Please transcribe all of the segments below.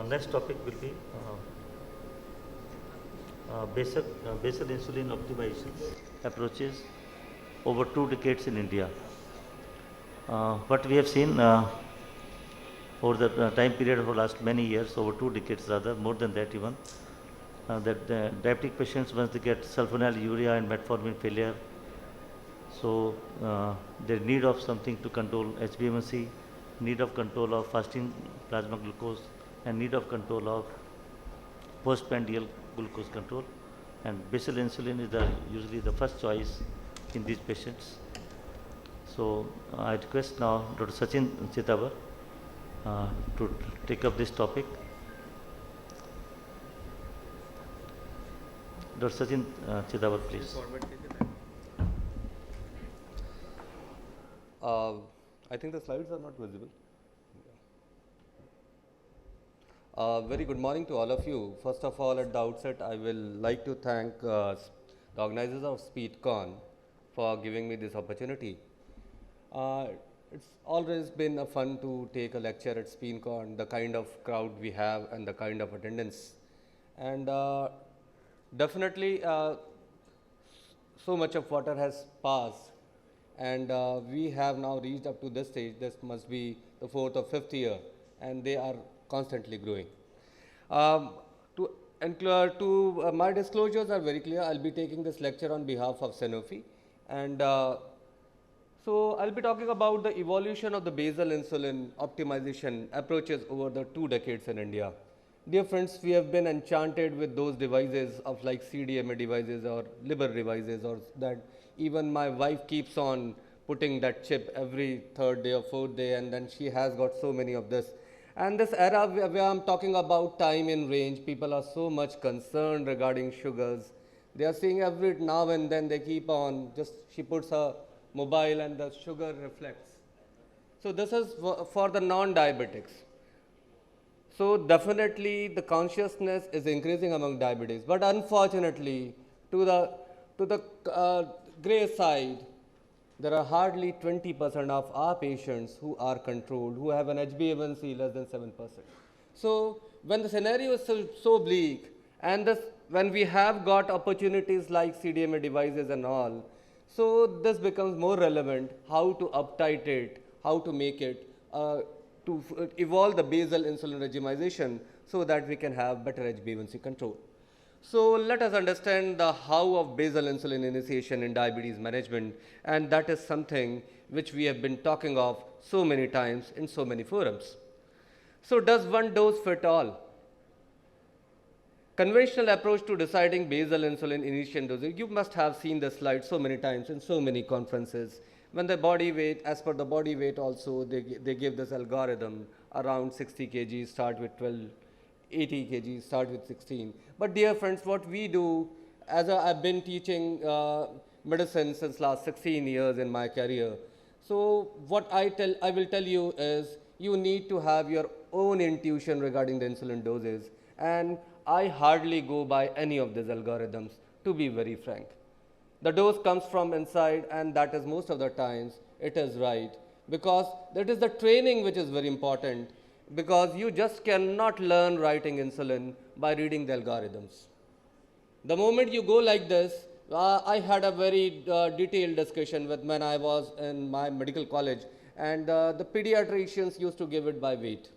Next topic will be basal insulin optimization approaches over 2 decades in India. What we have seen over the time period of the last many years, over 2 decades rather, more than that even, that diabetic patients, once they get sulfonylurea and metformin failure, so their need of something to control HbA1c, need of control of fasting plasma glucose, and need of control of postprandial glucose control. And basal insulin is usually the first choice in these patients. So I request now Dr. Sachin Chittawar to take up this topic. Dr. Sachin Chittawar, please. I think the slides are not visible. Very good morning to all of you. First of all, at the outset, I will like to thank the organizers of SPEEDCON for giving me this opportunity. It's always been a fun to take a lecture at SPEEDCON, the kind of crowd we have and the kind of attendance. And definitely, so much of water has passed, and we have now reached up to this stage. This must be the 4th or 5th year, and they are constantly growing. My disclosures are very clear. I'll be taking this lecture on behalf of Sanofi, and so I'll be talking about the evolution of the basal insulin optimization approaches over the 2 decades in India. Dear friends, we have been enchanted with those devices of like CDMA devices or liver devices, or that even my wife keeps on putting that chip every 3rd day or 4th day, and then she has got so many of this. And this era where I'm talking about time in range, people are so much concerned regarding sugars. They are seeing every now and then they keep on, she puts her mobile and the sugar reflects. So this is for the non-diabetics. So definitely the consciousness is increasing among diabetes, but unfortunately to the gray side, there are hardly 20% of our patients who are controlled, who have an HbA1c less than 7%. So when the scenario is so bleak, and when we have got opportunities like CDMA devices and all, so this becomes more relevant, how to uptitrate, how to make it, to evolve the basal insulin regimization so that we can have better HbA1c control. So let us understand the how of basal insulin initiation in diabetes management, and that is something which we have been talking of so many times in so many forums. So does one dose fit all? Conventional approach to deciding basal insulin initiation dosage, you must have seen the slide so many times in so many conferences. When the body weight, as per the body weight also, they give this algorithm around 60 kg, start with 12, 80 kg, start with 16. But dear friends, what we do, I've been teaching medicine since last 16 years in my career. So what I will tell you is, you need to have your own intuition regarding the insulin doses. And I hardly go by any of these algorithms, to be very frank. The dose comes from inside, and that is most of the times it is right, because that is the training which is very important, because you just cannot learn writing insulin by reading the algorithms. The moment you go like this, I had a very detailed discussion when I was in my medical college, and the pediatricians used to give it by weight.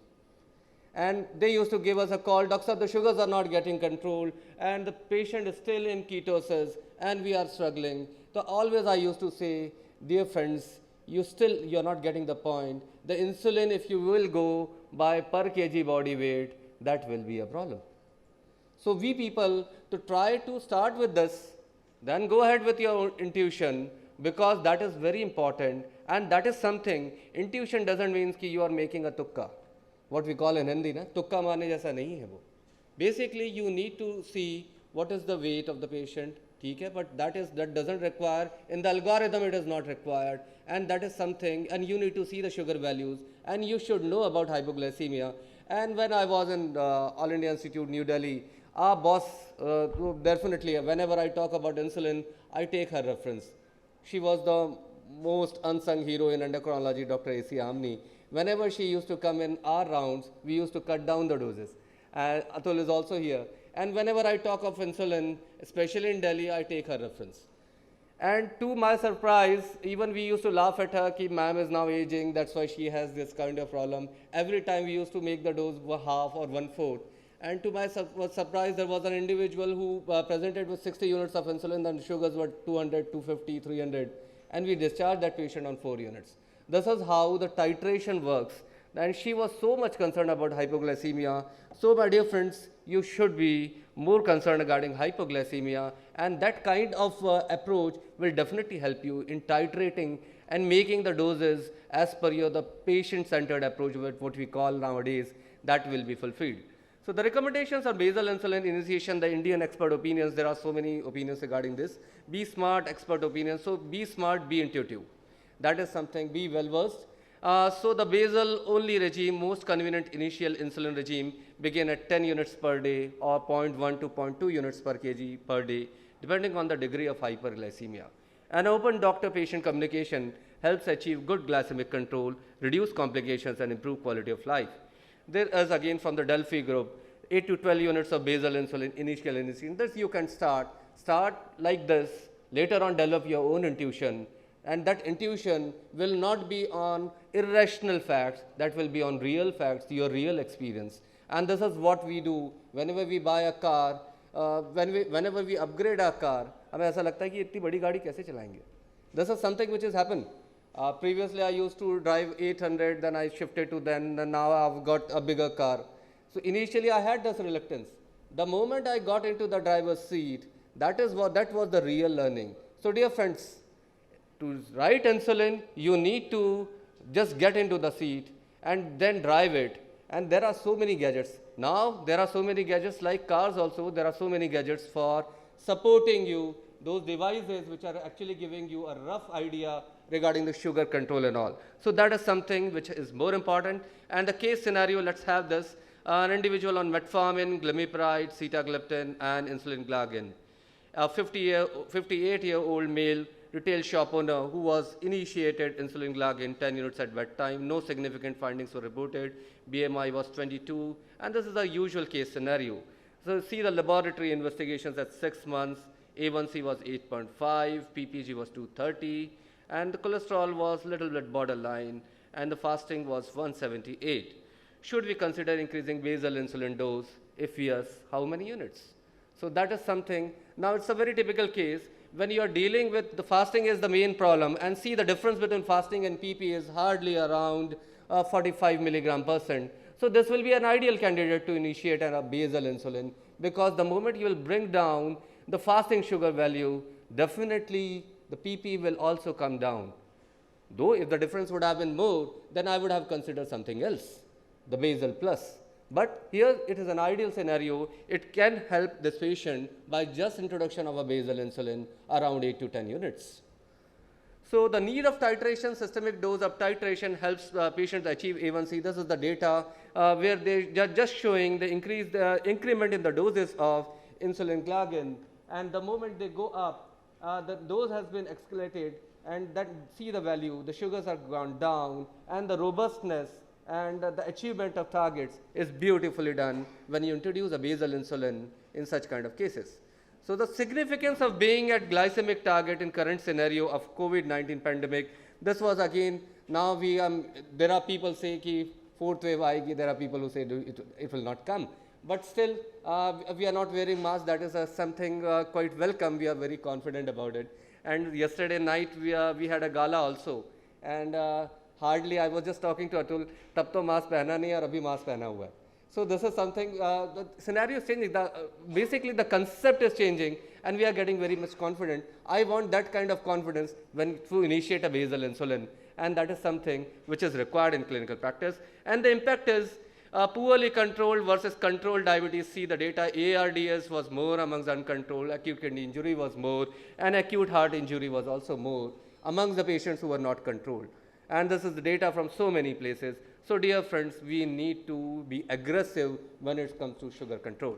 And they used to give us a call, doctor, the sugars are not getting controlled, and the patient is still in ketosis, and we are struggling. So always I used to say, dear friends, you're not getting the point. The insulin, if you will go by per kg body weight, that will be a problem. So we people, to try to start with this, then go ahead with your intuition, because that is very important, and that is something. Intuition doesn't mean that you are making a tukka. What we call in Hindi, tukka maarne jaisa nahi hai wo. Basically, you need to see what is the weight of the patient, but that doesn't require, in the algorithm it is not required, and that is something, and you need to see the sugar values, and you should know about hypoglycemia. And when I was in All India Institute, New Delhi, our boss, definitely, whenever I talk about insulin, I take her reference. She was the most unsung hero in endocrinology, Dr. A.C. Amni. Whenever she used to come in our rounds, we used to cut down the doses. Atul is also here. And whenever I talk of insulin, especially in Delhi, I take her reference. And to my surprise, even we used to laugh at her, ki ma'am is now aging, that's why she has this kind of problem. Every time we used to make the dose half or 1/4. And to my surprise, there was an individual who presented with 60 units of insulin, and sugars were 200, 250, 300. And we discharged that patient on 4 units. This is how the titration works. And she was so much concerned about hypoglycemia. So, my dear friends, you should be more concerned regarding hypoglycemia, and that kind of approach will definitely help you in titrating and making the doses as per the patient-centered approach, what we call nowadays, that will be fulfilled. So the recommendations on basal insulin initiation, the Indian expert opinions, there are so many opinions regarding this. Be smart, expert opinions. So be smart, be intuitive. That is something, be well versed. So the basal only regime, most convenient initial insulin regime, begin at 10 units per day or 0.1 to 0.2 units per kg per day, depending on the degree of hyperglycemia. An open doctor-patient communication helps achieve good glycemic control, reduce complications, and improve quality of life. There is again from the Delphi group, 8 to 12 units of basal insulin, initial insulin. This you can start like this, later on develop your own intuition, and that intuition will not be on irrational facts, that will be on real facts, your real experience. And this is what we do whenever we buy a car, whenever we upgrade our car, हमें ऐसा लगता है कि इतनी बड़ी गाड़ी कैसे चलाएंगे. This is something which has happened. Previously, I used to drive 800, then I shifted to then, and now I've got a bigger car. So initially, I had this reluctance. The moment I got into the driver's seat, that was the real learning. So dear friends, to write insulin, you need to just get into the seat and then drive it. And there are so many gadgets. Now, there are so many gadgets like cars also. There are so many gadgets for supporting you, those devices which are actually giving you a rough idea regarding the sugar control and all. So that is something which is more important. And the case scenario, let's have this. An individual on metformin, glimepiride, sitagliptin, and insulin glargine. A 58-year-old male retail shop owner who was initiated insulin glargine 10 units at bedtime. No significant findings were reported. BMI was 22. And this is a usual case scenario. So see the laboratory investigations at 6 months. A1C was 8.5, PPG was 230, and the cholesterol was little bit borderline, and the fasting was 178. Should we consider increasing basal insulin dose? If yes, how many units? So that is something. Now it's a very typical case when you are dealing with the fasting is the main problem, and see the difference between fasting and PP is hardly around 45 mg%. So this will be an ideal candidate to initiate a basal insulin, because the moment you will bring down the fasting sugar value, definitely the PP will also come down. Though if the difference would have been more, then I would have considered something else, the basal plus. But here it is an ideal scenario. It can help this patient by just introduction of a basal insulin around 8 to 10 units. So the need of titration, systemic dose of titration helps patients achieve A1C. This is the data where they are just showing the increment in the doses of insulin glargine. And the moment they go up, the dose has been escalated, and that see the value, the sugars are gone down, and the robustness and the achievement of targets is beautifully done when you introduce a basal insulin in such kind of cases. So the significance of being at glycemic target in current scenario of COVID-19 pandemic, this was again, now there are people say ki fourth wave aayegi, there are people who say it will not come. But still, we are not wearing masks. That is something quite welcome. We are very confident about it. And yesterday night, we had a gala also. And hardly, I was just talking to Atul, tab to mask pehna nahi aur abhi mask pehna hua hai. So this is something, the scenario is changing. Basically, the concept is changing, and we are getting very much confident. I want that kind of confidence to initiate a basal insulin. And that is something which is required in clinical practice. And the impact is, poorly controlled versus controlled diabetes. See the data, ARDS was more amongst uncontrolled, acute kidney injury was more, and acute heart injury was also more amongst the patients who were not controlled. And this is the data from so many places. So dear friends, we need to be aggressive when it comes to sugar control.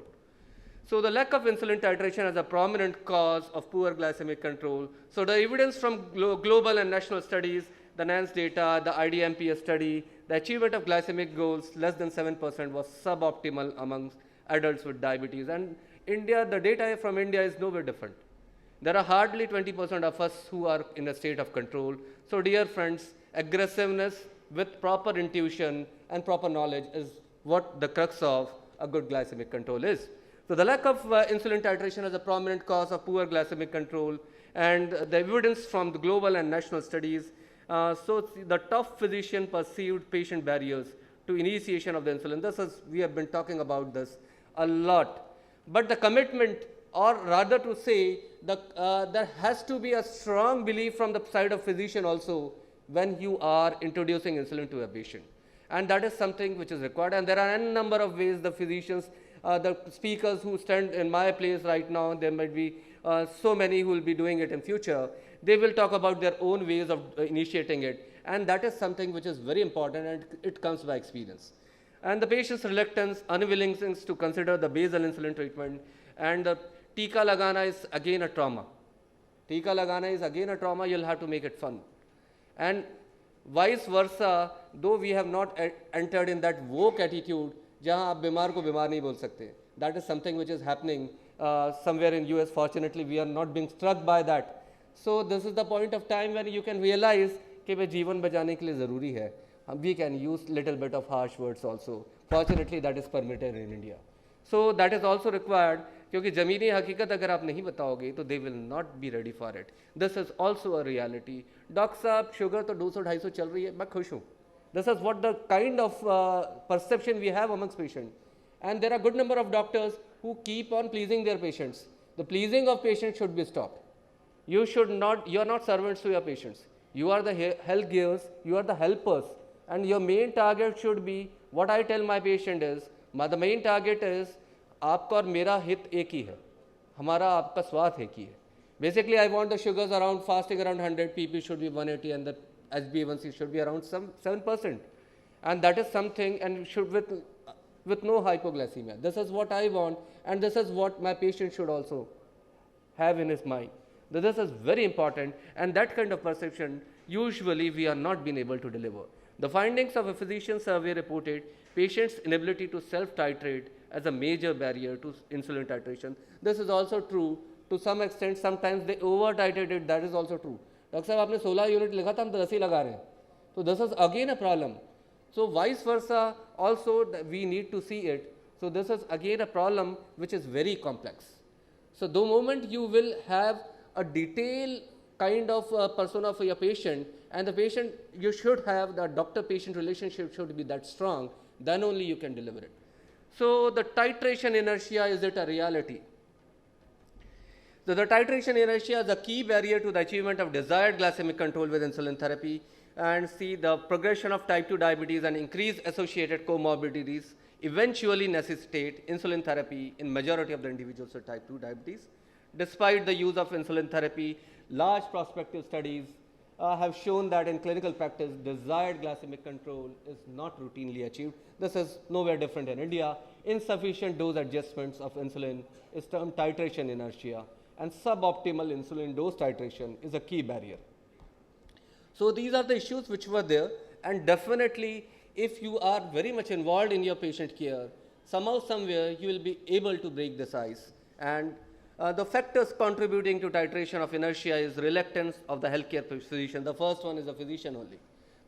So the lack of insulin titration is a prominent cause of poor glycemic control. So the evidence from global and national studies, the NANS data, the IDMPS study, The achievement of glycemic goals less than 7% was suboptimal among adults with diabetes. And India, the data from India is nowhere different. There are hardly 20% of us who are in a state of control. So dear friends, aggressiveness with proper intuition and proper knowledge is what the crux of a good glycemic control is. So the lack of insulin titration is a prominent cause of poor glycemic control, and the evidence from the global and national studies. So the top physician perceived patient barriers to initiation of the insulin. This is, we have been talking about this a lot. But the commitment, or rather to say, there has to be a strong belief from the side of physician also when you are introducing insulin to a patient. And that is something which is required. And there are a number of ways the physicians, the speakers who stand in my place right now, there might be so many who will be doing it in future. They will talk about their own ways of initiating it. And that is something which is very important, and it comes by experience. And the patient's reluctance, unwillingness to consider the basal insulin treatment, and the tika lagana is again a trauma. Tika lagana is again a trauma, you'll have to make it fun. And vice versa, though we have not entered in that woke attitude, jahan aap bimar ko bimar nahi bol sakte. That is something which is happening somewhere in US. Fortunately, we are not being struck by that. So this is the point of time when you can realize कि भाई जीवन बचाने के लिए ज़रूरी है. We can use little bit of harsh words also. Fortunately, that is permitted in India. So that is also required, क्योंकि ज़मीनी हकीकत अगर आप नहीं बताओगे तो they will not be ready for it. This is also a reality. Doctor साहब sugar तो 200-250 चल रही है, मैं खुश हूँ. This is what the kind of perception we have amongst patients. And there are good number of doctors who keep on pleasing their patients. The pleasing of patients should be stopped. You should not, you are not servants to your patients. You are the health givers, you are the helpers. And your main target should be, what I tell my patient is, the main target is, आपका और मेरा हित एक ही है, हमारा आपका स्वार्थ एक ही है. Basically, I want the sugars around, fasting around 100, PP should be 180, and the HbA1c should be around some 7%. And that is something, and should with no hypoglycemia. This is what I want, and this is what my patient should also have in his mind. This is very important, and that kind of perception usually we are not being able to deliver. The findings of a physician survey reported patients' inability to self-titrate as a major barrier to insulin titration. This is also true to some extent. Sometimes they over-titrate it. That is also true. Doctor साहब आपने 16 unit लिखा था, हम 10 ही लगा रहे हैं. So this is again a problem. So vice versa also we need to see it. So this is again a problem which is very complex. So the moment you will have a detailed kind of persona for your patient, and the patient, you should have the doctor-patient relationship should be that strong, then only you can deliver it. So the titration inertia, is it a reality? So the titration inertia is a key barrier to the achievement of desired glycemic control with insulin therapy. And see, the progression of type 2 diabetes and increased associated comorbidities eventually necessitate insulin therapy in majority of the individuals with type 2 diabetes. Despite the use of insulin therapy, large prospective studies have shown that in clinical practice, desired glycemic control is not routinely achieved. This is nowhere different in India. Insufficient dose adjustments of insulin is termed titration inertia, and suboptimal insulin dose titration is a key barrier. So these are the issues which were there, and definitely if you are very much involved in your patient care, somehow, somewhere you will be able to break this ice. And the factors contributing to titration of inertia is reluctance of the healthcare physician. The first one is the physician only.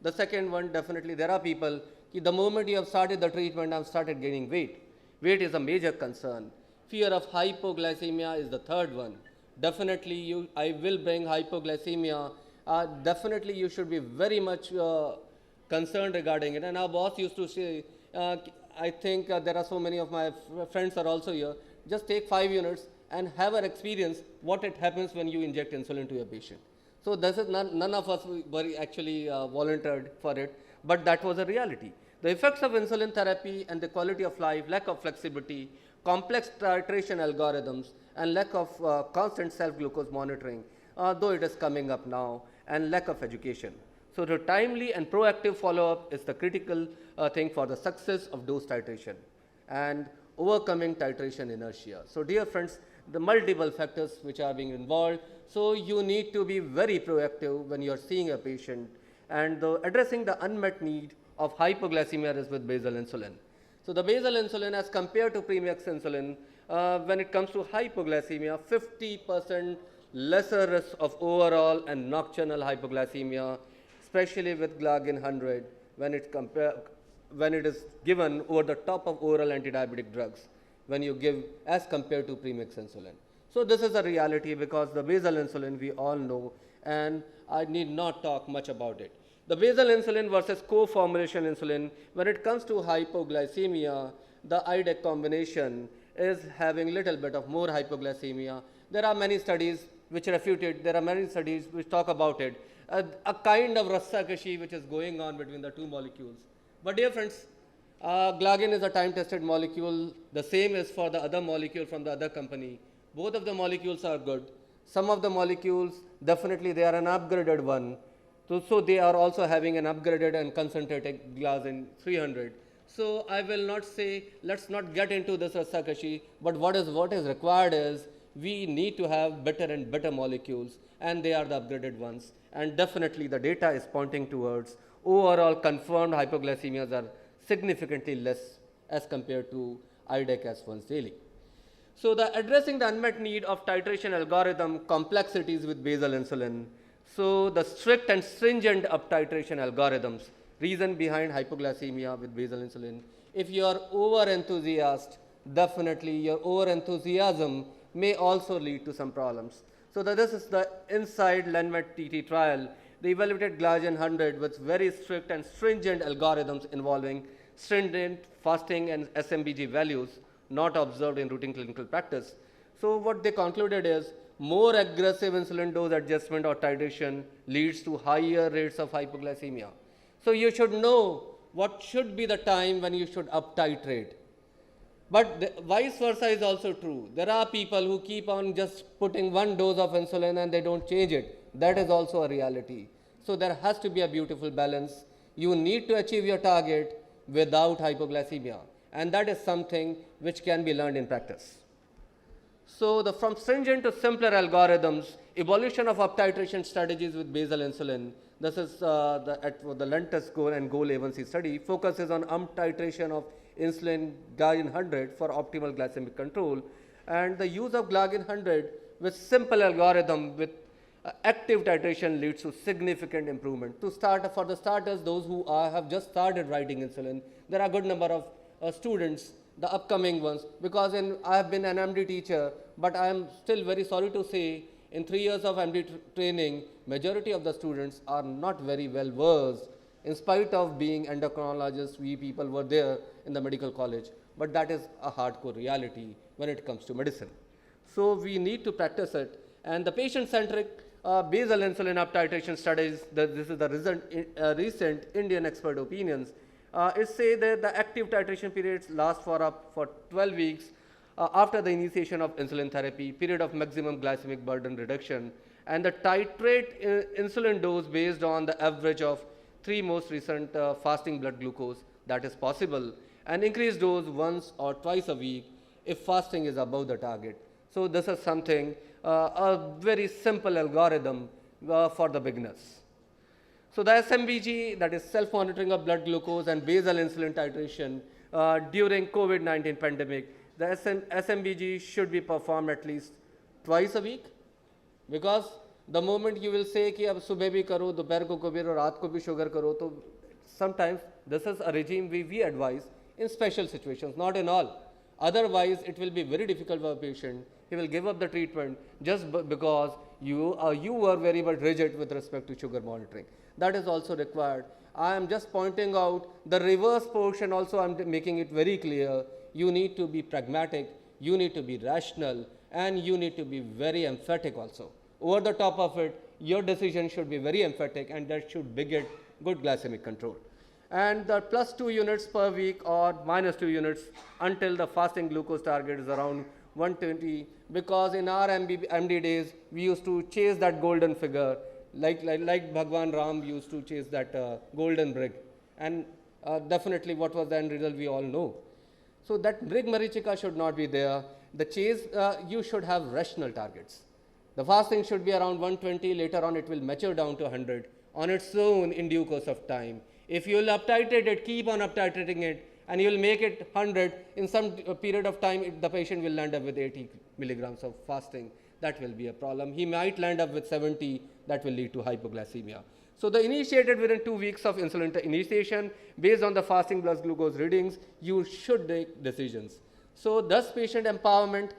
The second one, definitely there are people, the moment you have started the treatment, have started gaining weight. Weight is a major concern. Fear of hypoglycemia is the third one. Definitely I will bring hypoglycemia. Definitely you should be very much concerned regarding it. And our boss used to say, I think there are so many of my friends are also here, just take 5 units and have an experience what it happens when you inject insulin to your patient. So this is none of us were actually volunteered for it, but that was a reality. The effects of insulin therapy and the quality of life, lack of flexibility, complex titration algorithms, and lack of constant self-glucose monitoring, though it is coming up now, and lack of education. So the timely and proactive follow-up is the critical thing for the success of dose titration and overcoming titration inertia. So dear friends, the multiple factors which are being involved, so you need to be very proactive when you are seeing a patient, and addressing the unmet need of hypoglycemia risk with basal insulin. So the basal insulin as compared to premix insulin, when it comes to hypoglycemia, 50% lesser risk of overall and nocturnal hypoglycemia, especially with glargine 100 when it is given over the top of oral antidiabetic drugs when you give as compared to premix insulin. So this is a reality because the basal insulin we all know, and I need not talk much about it. The basal insulin versus co-formulation insulin, when it comes to hypoglycemia, the IDEC combination is having little bit of more hypoglycemia. There are many studies which refute it. There are many studies which talk about it. A kind of rassakashi which is going on between the two molecules. But dear friends, glargine is a time-tested molecule. The same is for the other molecule from the other company. Both of the molecules are good. Some of the molecules, definitely they are an upgraded one. So they are also having an upgraded and concentrated glargine 300. So I will not say, let's not get into this rassakashi, but what is required is we need to have better and better molecules, and they are the upgraded ones. And definitely the data is pointing towards overall confirmed hypoglycemias are significantly less as compared to IDEC as once daily. So the addressing the unmet need of titration algorithm complexities with basal insulin. So the strict and stringent up titration algorithms, reason behind hypoglycemia with basal insulin. If you are over enthusiast, definitely your over enthusiasm may also lead to some problems. So this is the inside LENMET TT trial. They evaluated glargine 100 with very strict and stringent algorithms involving stringent fasting and SMBG values not observed in routine clinical practice. So what they concluded is more aggressive insulin dose adjustment or titration leads to higher rates of hypoglycemia. So you should know what should be the time when you should up titrate. But vice versa is also true. There are people who keep on just putting one dose of insulin and they don't change it. That is also a reality. So there has to be a beautiful balance. You need to achieve your target without hypoglycemia. And that is something which can be learned in practice. So from stringent to simpler algorithms, evolution of up titration strategies with basal insulin. This is the Lentus goal and goal A1C study focuses on up titration of insulin glargine 100 for optimal glycemic control, and the use of glargine 100 with simple algorithm with active titration leads to significant improvement. For the starters, those who have just started writing insulin, there are a good number of students, the upcoming ones, because I have been an MD teacher, but I am still very sorry to say in 3 years of MD training, majority of the students are not very well versed. In spite of being endocrinologists, we people were there in the medical college, but that is a hardcore reality when it comes to medicine. So we need to practice it, and the patient-centric basal insulin up titration studies, this is the recent Indian expert opinions, it say that the active titration periods last for 12 weeks after the initiation of insulin therapy, period of maximum glycemic burden reduction, and the titrate insulin dose based on the average of 3 most recent fasting blood glucose that is possible, and increase dose once or twice a week if fasting is above the target. So this is something, a very simple algorithm for the beginners. So the SMBG, that is self-monitoring of blood glucose and basal insulin titration during COVID-19 pandemic, the SMBG should be performed at least twice a week, because the moment you will say कि अब सुबह भी करो, दोपहर को भी और रात को भी sugar करो, तो sometimes this is a regime we advise in special situations, not in all. Otherwise, it will be very difficult for a patient. He will give up the treatment just because you were very much rigid with respect to sugar monitoring. That is also required. I am just pointing out the reverse portion also. I am making it very clear. You need to be pragmatic, you need to be rational, and you need to be very emphatic also. Over the top of it, your decision should be very emphatic, and that should beget good glycemic control. And the +2 units per week or -2 units until the fasting glucose target is around 120, because in our MD days, we used to chase that golden figure, like Bhagwan Ram used to chase that golden brig. And definitely what was the end result, we all know. So that brig marichika should not be there. The chase, you should have rational targets. The fasting should be around 120, later on it will mature down to 100 on its own in due course of time. If you will up-titrate it, keep on up-titrating it, and you will make it 100, in some period of time, the patient will land up with 80 milligrams of fasting. That will be a problem. He might land up with 70, that will lead to hypoglycemia. So the initiated within 2 weeks of insulin initiation, based on the fasting blood glucose readings, you should make decisions. So thus patient empowerment,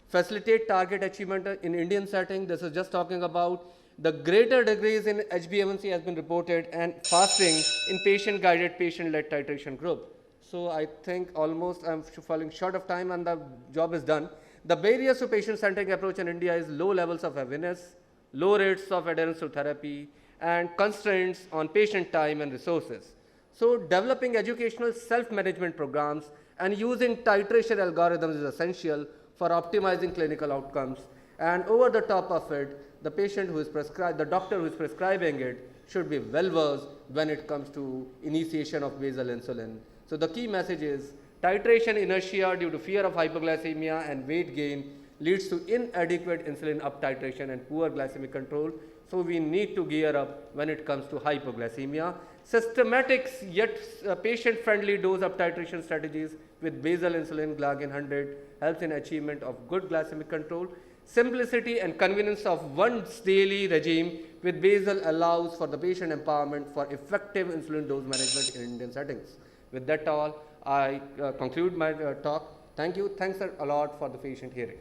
facilitate target achievement in Indian setting. This is just talking about the greater degrees in HbA1c has been reported and fasting in patient-guided, patient-led titration group. So I think almost I'm falling short of time and the job is done. The barriers to patient-centric approach in India is low levels of awareness, low rates of adherence to therapy, and constraints on patient time and resources. So developing educational self-management programs and using titration algorithms is essential for optimizing clinical outcomes. And over the top of it, the patient who is prescribed, the doctor who is prescribing it should be well versed when it comes to initiation of basal insulin. So the key message is titration inertia due to fear of hypoglycemia and weight gain leads to inadequate insulin up titration and poor glycemic control. So we need to gear up when it comes to hypoglycemia. Systematic yet patient-friendly dose up titration strategies with basal insulin glargine 100 helps in achievement of good glycemic control. Simplicity and convenience of once daily regime with basal allows for the patient empowerment for effective insulin dose management in Indian settings. With that all, I conclude my talk. Thank you. Thanks a lot for the patient hearing.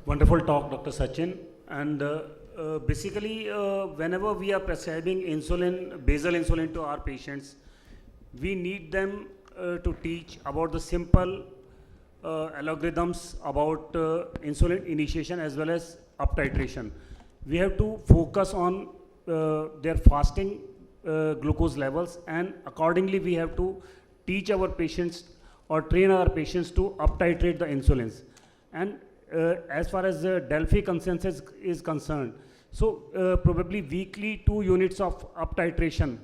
Wonderful talk, Dr. Sachin. And basically, whenever we are prescribing insulin, basal insulin to our patients, we need them to teach about the simple algorithms about insulin initiation as well as up titration. We have to focus on their fasting glucose levels, and accordingly we have to teach our patients or train our patients to up titrate the insulins. And as far as the Delphi consensus is concerned, so probably weekly 2 units of up titration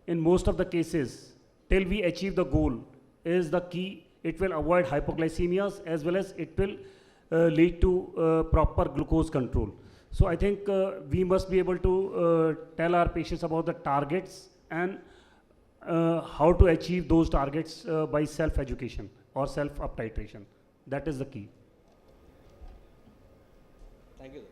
in most of the cases till we achieve the goal is the key. It will avoid hypoglycemias as well as it will lead to proper glucose control. So I think we must be able to tell our patients about the targets and how to achieve those targets by self-education or self-up titration. That is the key. Thank you.